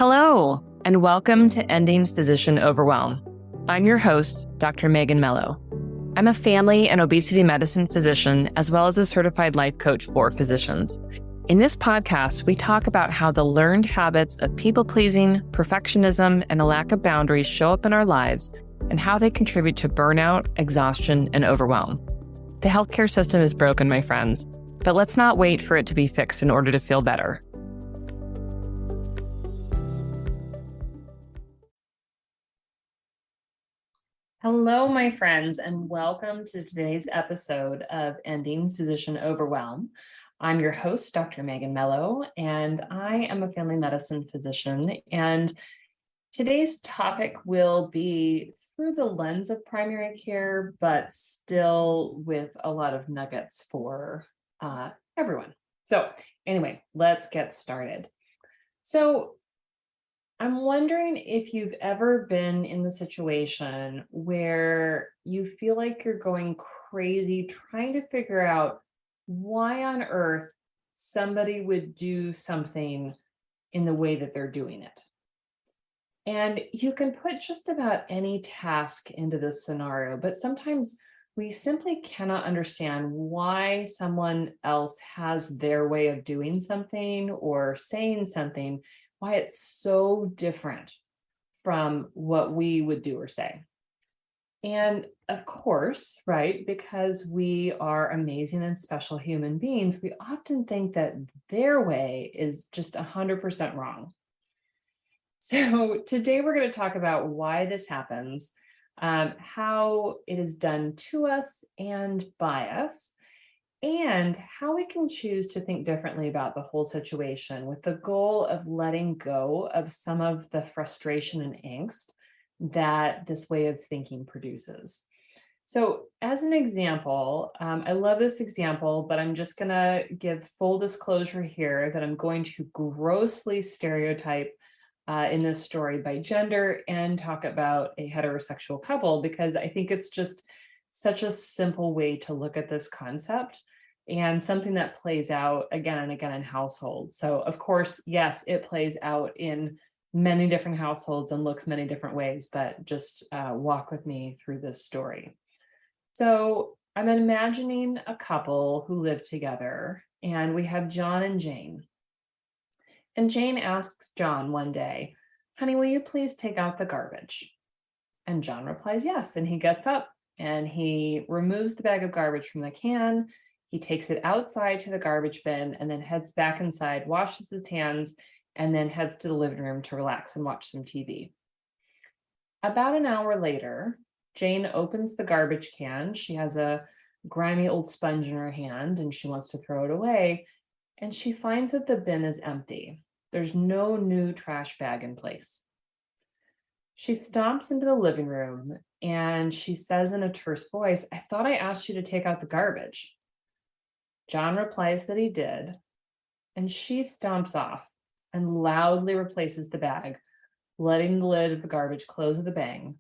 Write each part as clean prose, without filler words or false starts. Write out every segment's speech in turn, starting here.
Hello, and welcome to Ending Physician Overwhelm. I'm your host, Dr. Megan Mello. I'm a family and obesity medicine physician, as well as a certified life coach for physicians. In this podcast, we talk about how the learned habits of people-pleasing, perfectionism, and a lack of boundaries show up in our lives and how they contribute to burnout, exhaustion, and overwhelm. The healthcare system is broken, my friends, but let's not wait for it to be fixed in order to feel better. Hello, my friends, and welcome to today's episode of Ending Physician Overwhelm. I'm your host, Dr. Megan Mello, and I am a family medicine physician. And today's topic will be through the lens of primary care, but still with a lot of nuggets for everyone. So anyway, let's get started. So I'm wondering if you've ever been in the situation where you feel like you're going crazy trying to figure out why on earth somebody would do something in the way that they're doing it. And you can put just about any task into this scenario, but sometimes we simply cannot understand why someone else has their way of doing something or saying something, why it's so different from what we would do or say. And of course, right, because we are amazing and special human beings, we often think that their way is just 100% wrong. So today we're going to talk about why this happens, how it is done to us and by us, and how we can choose to think differently about the whole situation with the goal of letting go of some of the frustration and angst that this way of thinking produces. So as an example, I love this example, but I'm just going to give full disclosure here that I'm going to grossly stereotype in this story by gender and talk about a heterosexual couple, because I think it's just such a simple way to look at this concept and something that plays out again and again in households. So of course, yes, it plays out in many different households and looks many different ways, but just walk with me through this story. So I'm imagining a couple who live together, and we have John and Jane. And Jane asks John one day, "Honey, will you please take out the garbage?" And John replies, yes. And he gets up and he removes the bag of garbage from the can. He takes it outside to the garbage bin and then heads back inside, washes his hands, and then heads to the living room to relax and watch some TV. About an hour later, Jane opens the garbage can. She has a grimy old sponge in her hand and she wants to throw it away. And she finds that the bin is empty. There's no new trash bag in place. She stomps into the living room and she says in a terse voice, "I thought I asked you to take out the garbage." John replies that he did, and she stomps off and loudly replaces the bag, letting the lid of the garbage close with a bang,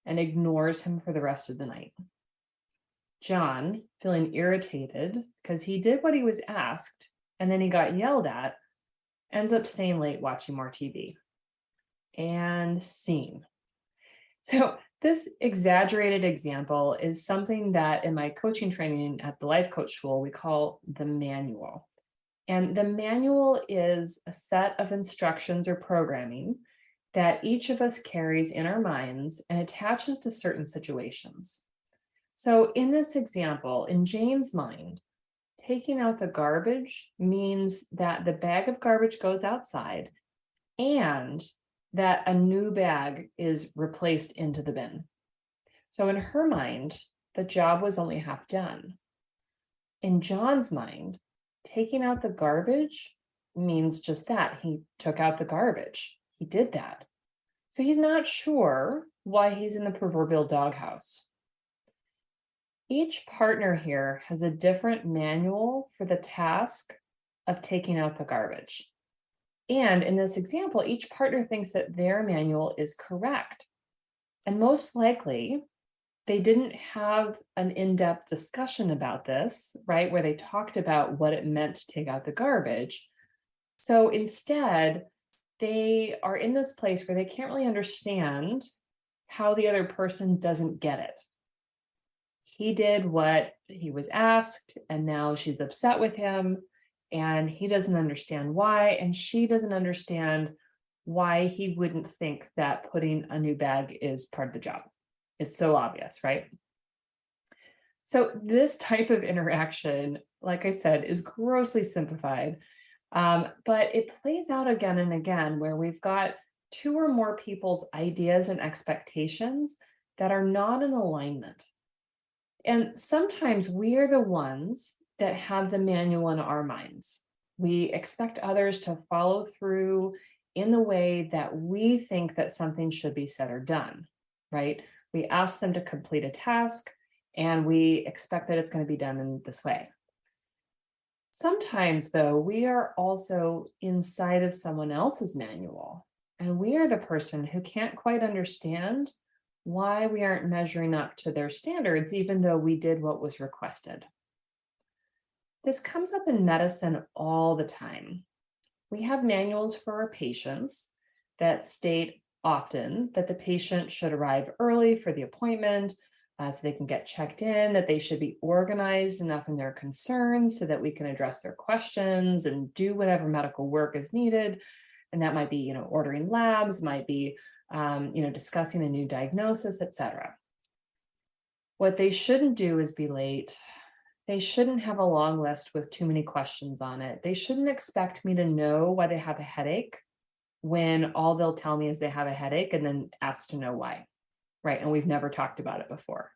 and ignores him for the rest of the night. John, feeling irritated because he did what he was asked and then he got yelled at, ends up staying late watching more TV. And scene. So this exaggerated example is something that in my coaching training at the Life Coach School, we call the manual. And the manual is a set of instructions or programming that each of us carries in our minds and attaches to certain situations. So in this example, in Jane's mind, taking out the garbage means that the bag of garbage goes outside and that a new bag is replaced into the bin. So in her mind, the job was only half done. In John's mind, taking out the garbage means just that. He took out the garbage. He did that. So he's not sure why he's in the proverbial doghouse. Each partner here has a different manual for the task of taking out the garbage. And in this example, each partner thinks that their manual is correct. And most likely, they didn't have an in-depth discussion about this, right, where they talked about what it meant to take out the garbage. So instead, they are in this place where they can't really understand how the other person doesn't get it. He did what he was asked, and now she's upset with him, and he doesn't understand why, and she doesn't understand why he wouldn't think that putting a new bag is part of the job. It's so obvious, right? So this type of interaction, like I said, is grossly simplified, but it plays out again and again where we've got two or more people's ideas and expectations that are not in alignment. And sometimes we're the ones that have the manual in our minds. We expect others to follow through in the way that we think that something should be said or done, right? We ask them to complete a task and we expect that it's going to be done in this way. Sometimes, though, we are also inside of someone else's manual, and we are the person who can't quite understand why we aren't measuring up to their standards, even though we did what was requested. This comes up in medicine all the time. We have manuals for our patients that state often that the patient should arrive early for the appointment so they can get checked in, that they should be organized enough in their concerns so that we can address their questions and do whatever medical work is needed. And that might be, ordering labs, might be, discussing a new diagnosis, etc. What they shouldn't do is be late. They shouldn't have a long list with too many questions on it. They shouldn't expect me to know why they have a headache when all they'll tell me is they have a headache and then ask to know why, right? And we've never talked about it before.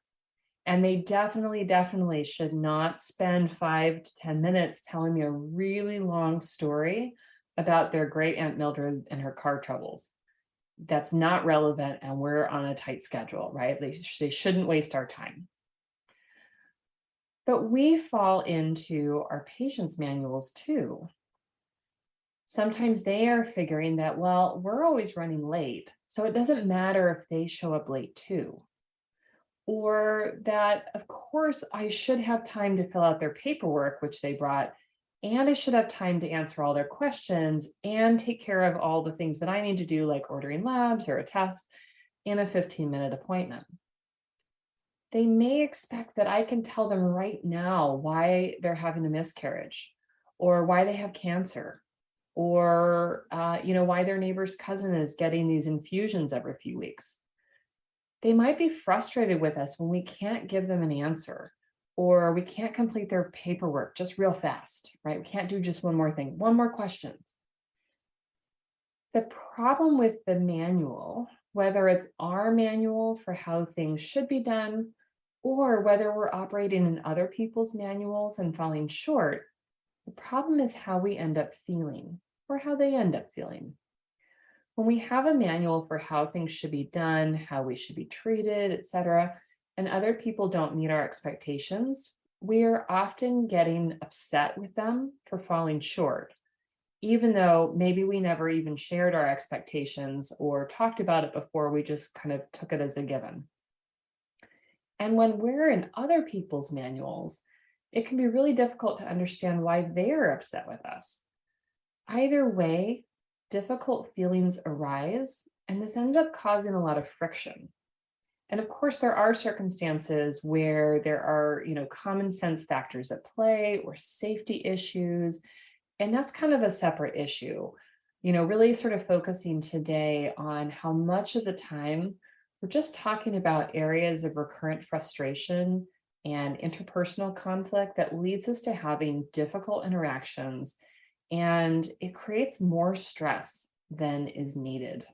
And they definitely should not spend 5 to 10 minutes telling me a really long story about their great Aunt Mildred and her car troubles. That's not relevant, and we're on a tight schedule, right? They shouldn't waste our time. But we fall into our patients' manuals too. Sometimes they are figuring that, well, we're always running late, so it doesn't matter if they show up late too. Or that, of course, I should have time to fill out their paperwork, which they brought, and I should have time to answer all their questions and take care of all the things that I need to do, like ordering labs or a test in a 15-minute appointment. They may expect that I can tell them right now why they're having a miscarriage, or why they have cancer, or why their neighbor's cousin is getting these infusions every few weeks. They might be frustrated with us when we can't give them an answer, or we can't complete their paperwork just real fast, right? We can't do just one more thing, one more question. The problem with the manual, whether it's our manual for how things should be done, or whether we're operating in other people's manuals and falling short, the problem is how we end up feeling, or how they end up feeling. When we have a manual for how things should be done, how we should be treated, etc., and other people don't meet our expectations, we are often getting upset with them for falling short, even though maybe we never even shared our expectations or talked about it before, we just kind of took it as a given. And when we're in other people's manuals, it can be really difficult to understand why they're upset with us. Either way, difficult feelings arise, and this ends up causing a lot of friction. And of course, there are circumstances where there are, common sense factors at play or safety issues, and that's kind of a separate issue. Really sort of focusing today on how much of the time we're just talking about areas of recurrent frustration and interpersonal conflict that leads us to having difficult interactions, and it creates more stress than is needed.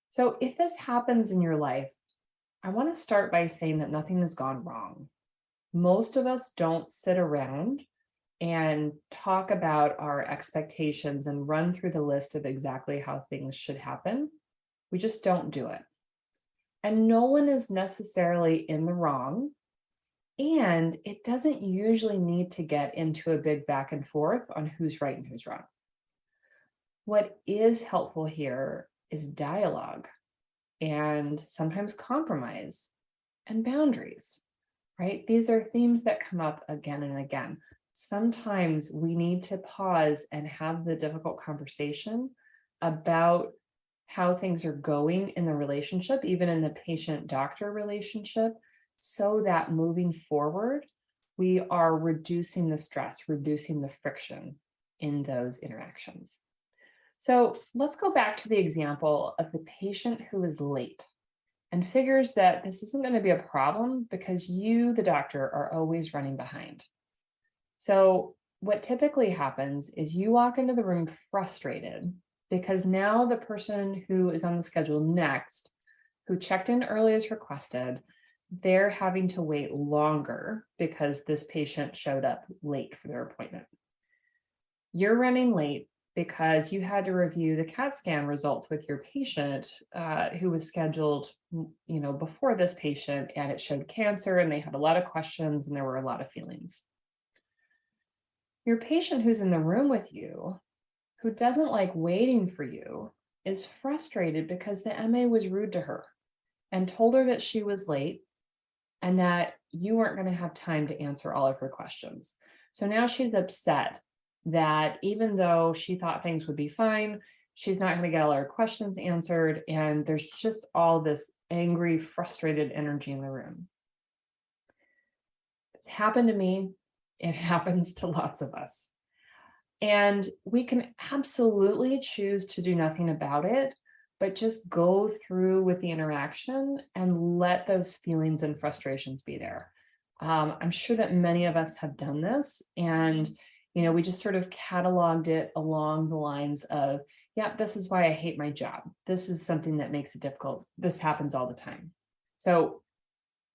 So if this happens in your life, I want to start by saying that nothing has gone wrong. Most of us don't sit around and talk about our expectations and run through the list of exactly how things should happen. We just don't do it. And no one is necessarily in the wrong. And it doesn't usually need to get into a big back and forth on who's right and who's wrong. What is helpful here is dialogue, and sometimes compromise and boundaries, right? These are themes that come up again and again. sometimes we need to pause and have the difficult conversation about how things are going in the relationship, even in the patient-doctor relationship, so that moving forward, we are reducing the stress, reducing the friction in those interactions. So let's go back to the example of the patient who is late and figures that this isn't going to be a problem because you, the doctor, are always running behind. So what typically happens is you walk into the room frustrated because now the person who is on the schedule next, who checked in early as requested, they're having to wait longer because this patient showed up late for their appointment. You're running late because you had to review the CAT scan results with your patient who was scheduled, before this patient, and it showed cancer, and they had a lot of questions and there were a lot of feelings. Your patient who's in the room with you, who doesn't like waiting for you, is frustrated because the MA was rude to her and told her that she was late and that you weren't going to have time to answer all of her questions. So now she's upset that even though she thought things would be fine, she's not going to get all her questions answered. And there's just all this angry, frustrated energy in the room. It's happened to me. It happens to lots of us. And we can absolutely choose to do nothing about it, but just go through with the interaction and let those feelings and frustrations be there. I'm sure that many of us have done this, and we just sort of cataloged it along the lines of, yeah, this is why I hate my job. This is something that makes it difficult. This happens all the time. So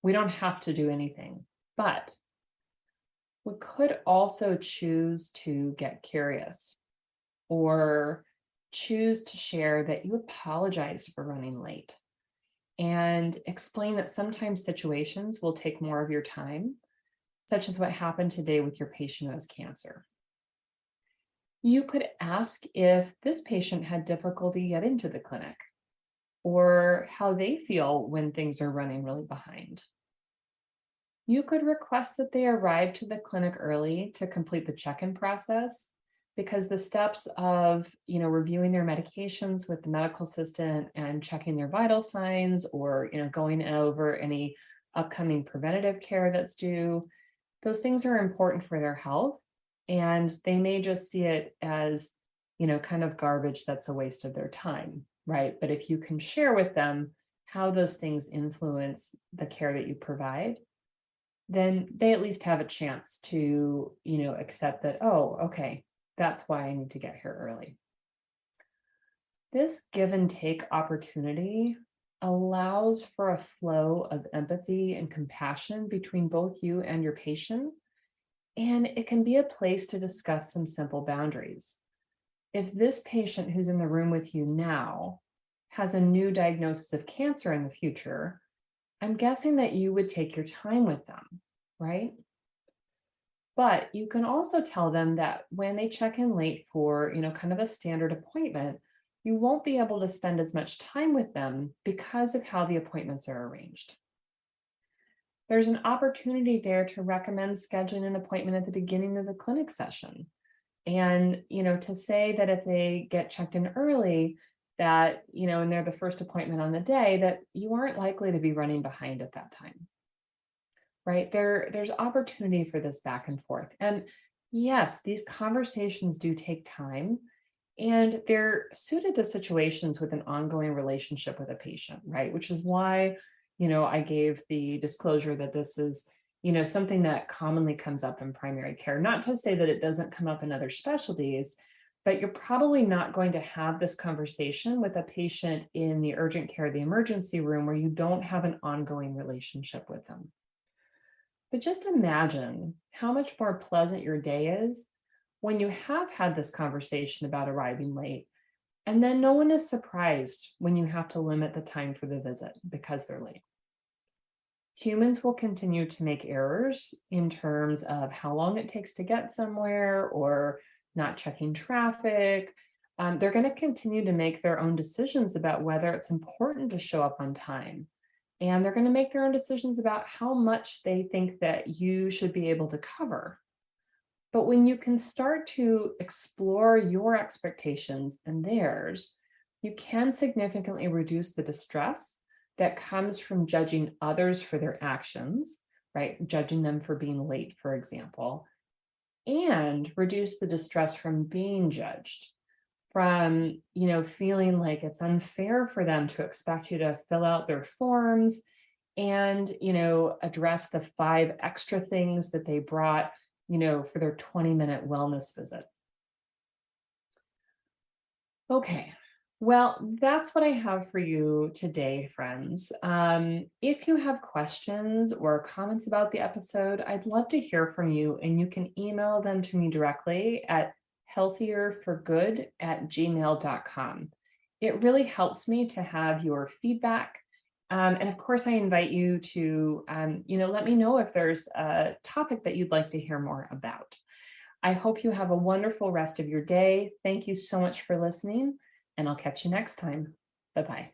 we don't have to do anything, but we could also choose to get curious or choose to share that you apologize for running late and explain that sometimes situations will take more of your time, such as what happened today with your patient who has cancer. You could ask if this patient had difficulty getting to the clinic or how they feel when things are running really behind. You could request that they arrive to the clinic early to complete the check-in process, because the steps of, reviewing their medications with the medical assistant and checking their vital signs, or, going over any upcoming preventative care that's due, those things are important for their health. And they may just see it as, kind of garbage that's a waste of their time, right? But if you can share with them how those things influence the care that you provide, then they at least have a chance to, accept that, oh, okay, that's why I need to get here early. This give and take opportunity allows for a flow of empathy and compassion between both you and your patient, and it can be a place to discuss some simple boundaries. If this patient who's in the room with you now has a new diagnosis of cancer in the future, I'm guessing that you would take your time with them, right? But you can also tell them that when they check in late for, kind of a standard appointment, you won't be able to spend as much time with them because of how the appointments are arranged. There's an opportunity there to recommend scheduling an appointment at the beginning of the clinic session. And, to say that if they get checked in early, that, and they're the first appointment on the day, that you aren't likely to be running behind at that time, right? There's opportunity for this back and forth. And yes, these conversations do take time, and they're suited to situations with an ongoing relationship with a patient, right? Which is why, I gave the disclosure that this is, something that commonly comes up in primary care. Not to say that it doesn't come up in other specialties, but you're probably not going to have this conversation with a patient in the urgent care, the emergency room, where you don't have an ongoing relationship with them. But just imagine how much more pleasant your day is when you have had this conversation about arriving late, and then no one is surprised when you have to limit the time for the visit because they're late. Humans will continue to make errors in terms of how long it takes to get somewhere or not checking traffic. They're going to continue to make their own decisions about whether it's important to show up on time. And they're going to make their own decisions about how much they think that you should be able to cover. But when you can start to explore your expectations and theirs, you can significantly reduce the distress that comes from judging others for their actions, right? Judging them for being late, for example, and reduce the distress from being judged, from, feeling like it's unfair for them to expect you to fill out their forms and, address the 5 extra things that they brought, for their 20-minute wellness visit. Okay. Well, that's what I have for you today, friends. If you have questions or comments about the episode, I'd love to hear from you, and you can email them to me directly at healthierforgood@gmail.com. It really helps me to have your feedback. And of course, I invite you to, let me know if there's a topic that you'd like to hear more about. I hope you have a wonderful rest of your day. Thank you so much for listening, and I'll catch you next time. Bye-bye.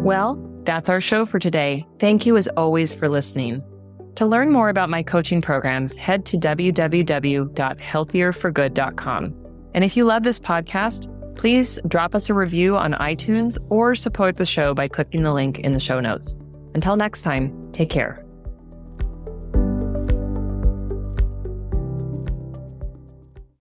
Well, that's our show for today. Thank you as always for listening. To learn more about my coaching programs, head to www.healthierforgood.com. And if you love this podcast, please drop us a review on iTunes or support the show by clicking the link in the show notes. Until next time, take care.